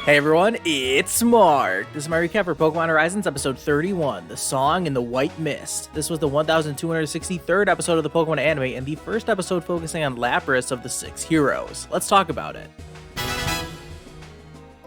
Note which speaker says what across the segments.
Speaker 1: Hey everyone, it's Mark. This is my recap for Pokémon Horizons episode 31, The Song in the White Mist. This was the 1263rd episode of the Pokémon anime and the first episode focusing on Lapras of the 6 heroes. Let's talk about it.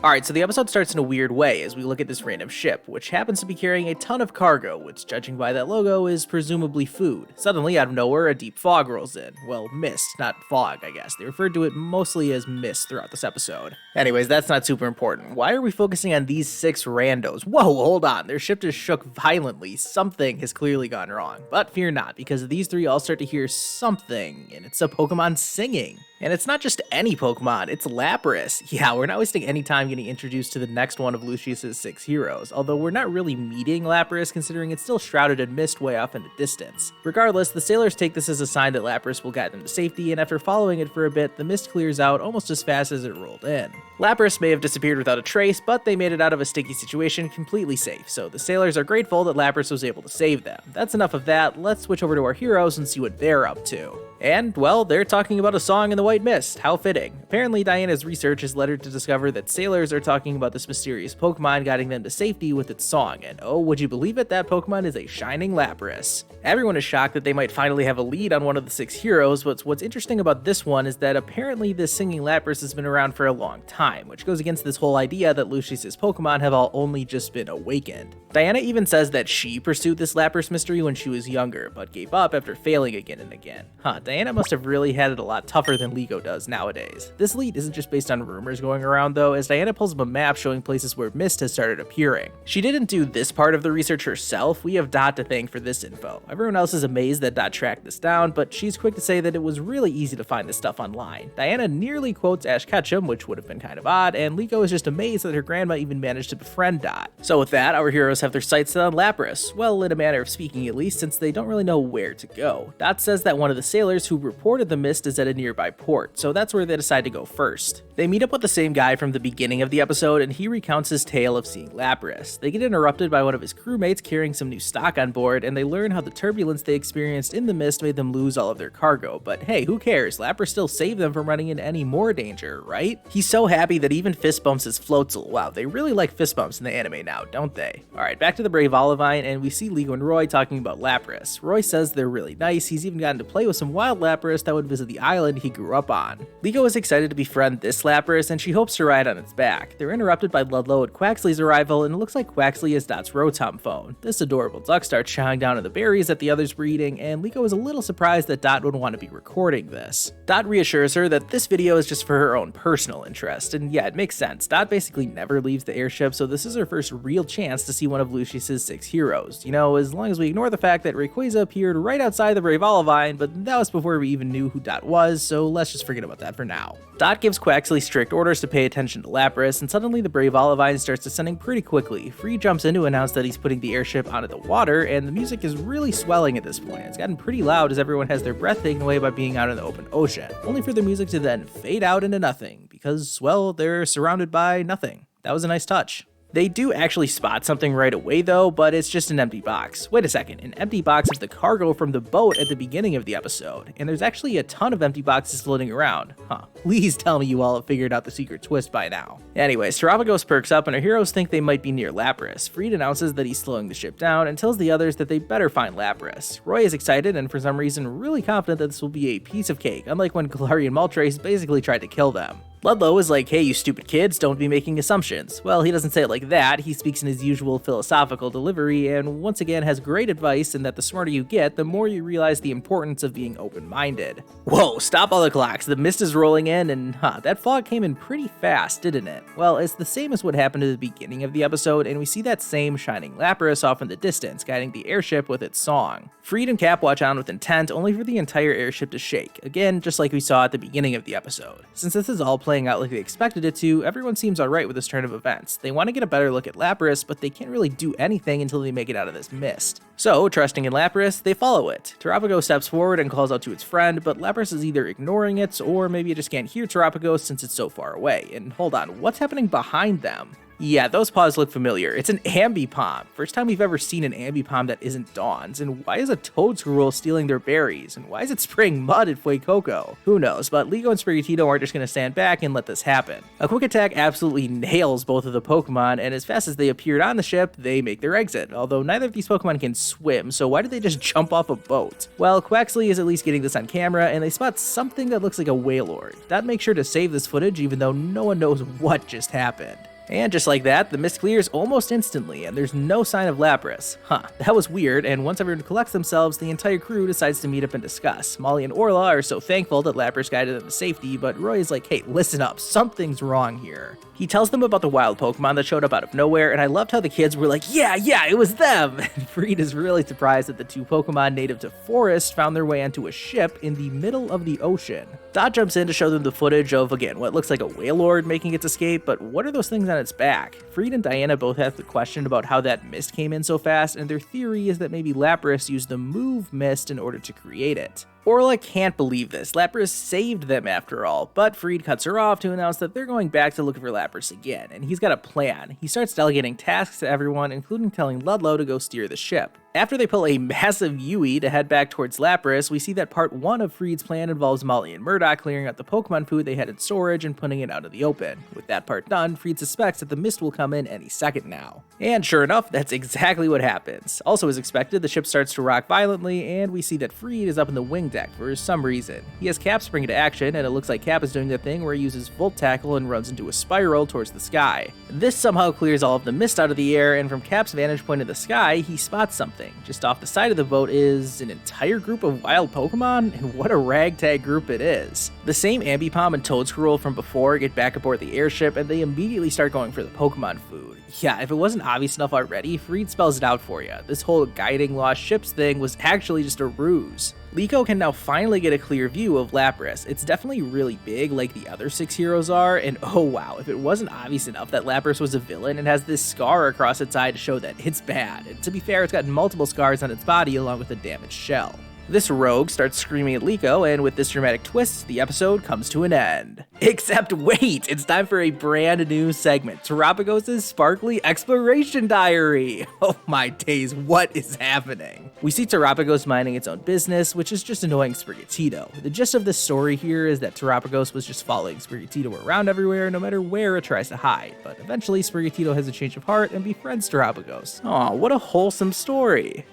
Speaker 1: Alright, so the episode starts in a weird way as we look at this random ship, which happens to be carrying a ton of cargo, which, judging by that logo, is presumably food. Suddenly, out of nowhere, a deep fog rolls in. Well, mist, not fog, I guess. They referred to it mostly as mist throughout this episode. Anyways, that's not super important. Why are we focusing on these 6 randos? Whoa, hold on. Their ship just shook violently. Something has clearly gone wrong. But fear not, because these 3 all start to hear something, and it's a Pokemon singing. And it's not just any Pokemon, it's Lapras. Yeah, we're not wasting any time getting introduced to the next one of Lucius's 6 heroes, although we're not really meeting Lapras considering it's still shrouded in mist way off in the distance. Regardless, the sailors take this as a sign that Lapras will guide them to safety, and after following it for a bit, the mist clears out almost as fast as it rolled in. Lapras may have disappeared without a trace, but they made it out of a sticky situation completely safe, so the sailors are grateful that Lapras was able to save them. That's enough of that, let's switch over to our heroes and see what they're up to. And, well, they're talking about a song in the White Mist. How fitting. Apparently, Diana's research has led her to discover that sailors are talking about this mysterious Pokemon guiding them to safety with its song, and oh, would you believe it, that Pokemon is a shining Lapras. Everyone is shocked that they might finally have a lead on one of the 6 heroes, but what's interesting about this one is that apparently this singing Lapras has been around for a long time, which goes against this whole idea that Lucius's Pokemon have all only just been awakened. Diana even says that she pursued this Lapras mystery when she was younger, but gave up after failing again and again. Diana must have really had it a lot tougher than Liko does nowadays. This lead isn't just based on rumors going around though, as Diana pulls up a map showing places where mist has started appearing. She didn't do this part of the research herself, we have Dot to thank for this info. Everyone else is amazed that Dot tracked this down, but she's quick to say that it was really easy to find this stuff online. Diana nearly quotes Ash Ketchum, which would have been kind of odd, and Liko is just amazed that her grandma even managed to befriend Dot. So with that, our heroes have their sights set on Lapras, well, in a manner of speaking at least, since they don't really know where to go. Dot says that one of the sailors who reported the mist is at a nearby port, so that's where they decide to go first. They meet up with the same guy from the beginning of the episode, and he recounts his tale of seeing Lapras. They get interrupted by one of his crewmates carrying some new stock on board, and they learn how the turbulence they experienced in the mist made them lose all of their cargo, but hey, who cares? Lapras still saved them from running into any more danger, right? He's so happy that even fist bumps his Floatzel. Wow, they really like fist bumps in the anime now, don't they? Alright, back to the Brave Olivine, and we see Liko and Roy talking about Lapras. Roy says they're really nice, he's even gotten to play with some wild Lapras that would visit the island he grew up on. Liko is excited to befriend this Lapras, and she hopes to ride on its back. They're interrupted by Ludlow and Quaxly's arrival, and it looks like Quaxly is Dot's Rotom phone. This adorable duck starts chowing down on the berries that the others were eating, and Liko is a little surprised that Dot would want to be recording this. Dot reassures her that this video is just for her own personal interest, and yeah, it makes sense. Dot basically never leaves the airship, so this is her first real chance to see one of Lucius's 6 heroes. You know, as long as we ignore the fact that Rayquaza appeared right outside the Brave Olivine, but that was before we even knew who Dot was, so let's just forget about that for now. Dot gives Quaxly strict orders to pay attention to Lapras, and suddenly the Brave Olivine starts descending pretty quickly. Free jumps in to announce that he's putting the airship onto the water, and the music is really swelling at this point. It's gotten pretty loud as everyone has their breath taken away by being out in the open ocean, only for the music to then fade out into nothing, because, well, they're surrounded by nothing. That was a nice touch. They do actually spot something right away though, but it's just an empty box. Wait a second, an empty box is the cargo from the boat at the beginning of the episode, and there's actually a ton of empty boxes floating around. Please tell me you all have figured out the secret twist by now. Anyways, Terapagos perks up and our heroes think they might be near Lapras. Freed announces that he's slowing the ship down and tells the others that they better find Lapras. Roy is excited and for some reason really confident that this will be a piece of cake, unlike when Galarian Moltres basically tried to kill them. Ludlow is like, hey, you stupid kids, don't be making assumptions. Well, he doesn't say it like that, he speaks in his usual philosophical delivery, and once again has great advice in that the smarter you get, the more you realize the importance of being open-minded. Whoa, stop all the clocks, the mist is rolling in, and that fog came in pretty fast, didn't it? Well, it's the same as what happened at the beginning of the episode, and we see that same shining Lapras off in the distance, guiding the airship with its song. Freed and Cap watch on with intent, only for the entire airship to shake, again, just like we saw at the beginning of the episode. Since this is all playing out like they expected it to, everyone seems alright with this turn of events. They want to get a better look at Lapras, but they can't really do anything until they make it out of this mist. So, trusting in Lapras, they follow it. Terapagos steps forward and calls out to its friend, but Lapras is either ignoring it, or maybe it just can't hear Terapagos since it's so far away. And hold on, what's happening behind them? Yeah, those paws look familiar. It's an Ambipom. First time we've ever seen an Ambipom that isn't Dawn's. And why is a Toadsquirrel stealing their berries? And why is it spraying mud at Fuecoco? Who knows, but Liko and Sprigatito aren't just going to stand back and let this happen. A quick attack absolutely nails both of the Pokemon, and as fast as they appeared on the ship, they make their exit. Although neither of these Pokemon can swim, so why did they just jump off a boat? Well, Quaxly is at least getting this on camera, and they spot something that looks like a Wailord. That makes sure to save this footage even though no one knows what just happened. And just like that, the mist clears almost instantly, and there's no sign of Lapras. Huh, that was weird, and once everyone collects themselves, the entire crew decides to meet up and discuss. Molly and Orla are so thankful that Lapras guided them to safety, but Roy is like, hey, listen up, something's wrong here. He tells them about the wild Pokemon that showed up out of nowhere, and I loved how the kids were like, yeah, it was them! And Freed is really surprised that the two Pokemon native to Forest found their way onto a ship in the middle of the ocean. Dot jumps in to show them the footage of, again, what looks like a Wailord making its escape, but what are those things on its back? Freed and Diana both have the question about how that mist came in so fast, and their theory is that maybe Lapras used the move mist in order to create it. Orla can't believe this. Lapras saved them after all, but Freed cuts her off to announce that they're going back to look for Lapras again, and he's got a plan. He starts delegating tasks to everyone, including telling Ludlow to go steer the ship. After they pull a massive Yui to head back towards Lapras, we see that part 1 of Freed's plan involves Molly and Murdoch clearing out the Pokemon food they had in storage and putting it out in the open. With that part done, Freed suspects that the mist will come in any second now. And sure enough, that's exactly what happens. Also as expected, the ship starts to rock violently, and we see that Freed is up in the wing deck for some reason. He has Cap spring into action, and it looks like Cap is doing the thing where he uses Volt Tackle and runs into a spiral towards the sky. This somehow clears all of the mist out of the air, and from Cap's vantage point in the sky, he spots something. Just off the side of the boat is an entire group of wild Pokemon, and what a ragtag group it is. The same Ambipom and Toadsquirrel from before get back aboard the airship, and they immediately start going for the Pokemon food. Yeah, if it wasn't obvious enough already, Freed spells it out for you. This whole guiding lost ships thing was actually just a ruse. Liko can now finally get a clear view of Lapras. It's definitely really big like the other 6 heroes are, and oh wow, if it wasn't obvious enough that Lapras was a villain, it has this scar across its eye to show that it's bad. And to be fair, it's got multiple scars on its body along with a damaged shell. This rogue starts screaming at Liko, and with this dramatic twist, the episode comes to an end. Except wait, it's time for a brand new segment, Terapagos' Sparkly Exploration Diary. Oh my days, what is happening? We see Terapagos minding its own business, which is just annoying Sprigatito. The gist of this story here is that Terapagos was just following Sprigatito around everywhere, no matter where it tries to hide, but eventually Sprigatito has a change of heart and befriends Terapagos. Aw, what a wholesome story.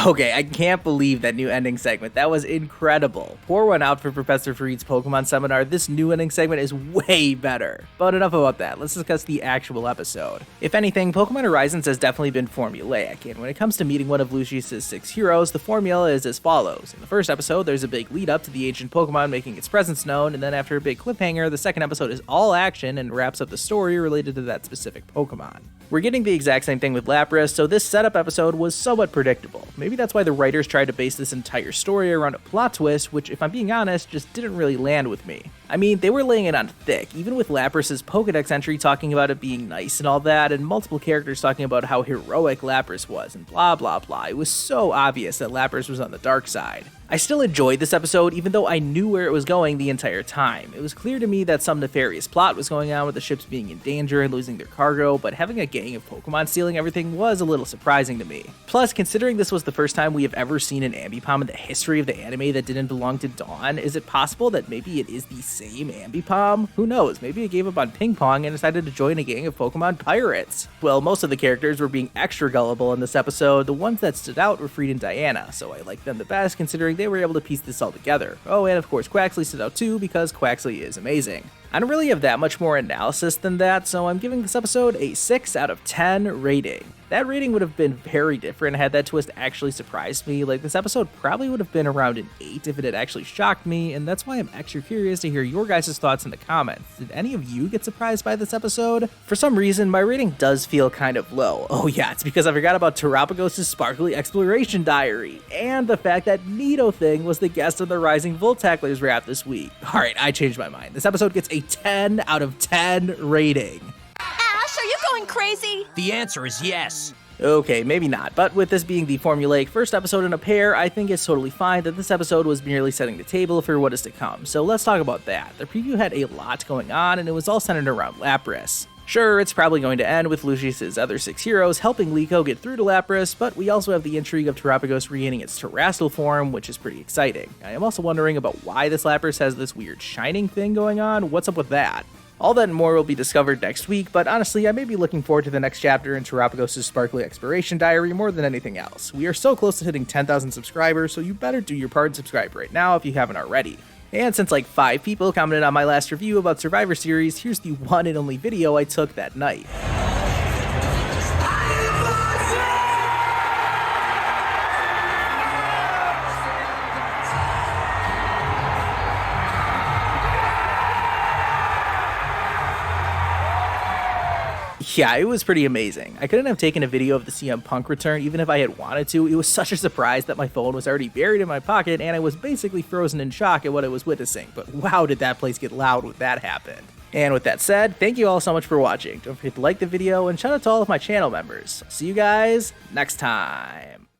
Speaker 1: Okay, I can't believe that new ending segment. That was incredible. Pour one out for Professor Freed's Pokemon Seminar. This new ending segment is way better. But enough about that. Let's discuss the actual episode. If anything, Pokemon Horizons has definitely been formulaic, and when it comes to meeting one of Lucius' 6 heroes, the formula is as follows. In the first episode, there's a big lead up to the ancient Pokemon making its presence known, and then after a big cliffhanger, the second episode is all action and wraps up the story related to that specific Pokemon. We're getting the exact same thing with Lapras, so this setup episode was somewhat predictable. Maybe that's why the writers tried to base this entire story around a plot twist, which, if I'm being honest, just didn't really land with me. I mean, they were laying it on thick, even with Lapras' Pokedex entry talking about it being nice and all that, and multiple characters talking about how heroic Lapras was, and blah blah blah. It was so obvious that Lapras was on the dark side. I still enjoyed this episode, even though I knew where it was going the entire time. It was clear to me that some nefarious plot was going on with the ships being in danger and losing their cargo, but having a gang of Pokemon stealing everything was a little surprising to me. Plus, considering this was the first time we have ever seen an Ambipom in the history of the anime that didn't belong to Dawn, is it possible that maybe it is the same Ambipom? Who knows, maybe it gave up on ping pong and decided to join a gang of Pokemon pirates. Well, most of the characters were being extra gullible in this episode. The ones that stood out were Freed and Diana, so I liked them the best considering they were able to piece this all together. Oh, and of course Quaxly stood out too because Quaxly is amazing. I don't really have that much more analysis than that, so I'm giving this episode a 6 out of 10 rating. That rating would have been very different had that twist actually surprised me. Like, this episode probably would have been around an 8 if it had actually shocked me, and that's why I'm extra curious to hear your guys' thoughts in the comments. Did any of you get surprised by this episode? For some reason, my rating does feel kind of low. Oh yeah, it's because I forgot about Terapagos' Sparkly Exploration Diary, and the fact that Nidothing was the guest of the Rising Voltacklers wrap this week. Alright, I changed my mind. This episode gets a 10 out of 10 rating.
Speaker 2: Ash, are you going crazy?
Speaker 3: The answer is yes.
Speaker 1: Okay, maybe not, but with this being the formulaic first episode in a pair, I think it's totally fine that this episode was merely setting the table for what is to come, so let's talk about that. The preview had a lot going on, and it was all centered around Lapras. Sure, it's probably going to end with Lucius' other 6 heroes helping Liko get through to Lapras, but we also have the intrigue of Terapagos regaining its terrestrial form, which is pretty exciting. I am also wondering about why this Lapras has this weird shining thing going on. What's up with that? All that and more will be discovered next week, but honestly, I may be looking forward to the next chapter in Terapagos' sparkly exploration diary more than anything else. We are so close to hitting 10,000 subscribers, so you better do your part and subscribe right now if you haven't already. And since like 5 people commented on my last review about Survivor Series, here's the one and only video I took that night. Yeah, it was pretty amazing. I couldn't have taken a video of the CM Punk return even if I had wanted to. It was such a surprise that my phone was already buried in my pocket and I was basically frozen in shock at what I was witnessing. But wow, did that place get loud when that happened. And with that said, thank you all so much for watching. Don't forget to like the video and shout out to all of my channel members. See you guys next time.